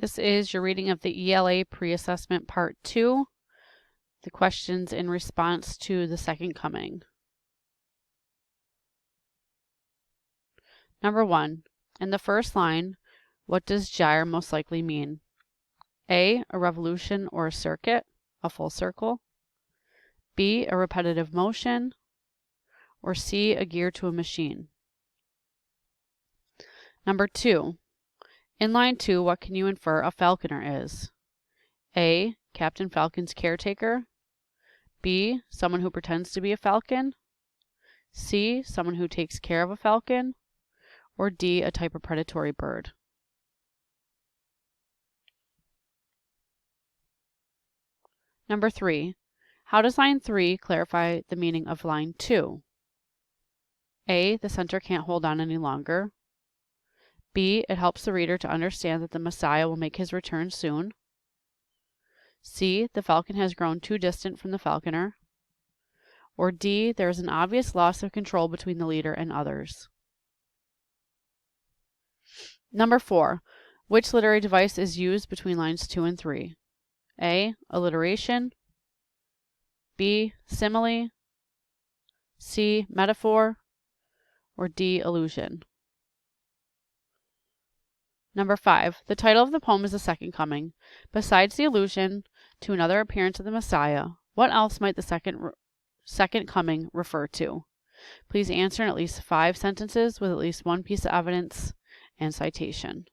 This is your reading of the ELA Pre-Assessment Part 2, the questions in response to the Second Coming. Number 1. In the first line, what does gyre most likely mean? A, a revolution or a circuit, a full circle. B, a repetitive motion. Or C, a gear to a machine. Number 2. In line 2, what can you infer a falconer is? A, Captain Falcon's caretaker. B, someone who pretends to be a falcon. C, someone who takes care of a falcon. Or D, a type of predatory bird. Number 3. How does line 3 clarify the meaning of line 2? A, the center can't hold on any longer. B, it helps the reader to understand that the Messiah will make his return soon. C, the falcon has grown too distant from the falconer. Or D, there is an obvious loss of control between the leader and others. Number 4. Which literary device is used between lines 2 and 3? A, alliteration. B, simile. C, metaphor. Or D, allusion. Number 5. The title of the poem is The Second Coming. Besides the allusion to another appearance of the Messiah, what else might the second coming refer to? Please answer in at least 5 sentences with at least one piece of evidence and citation.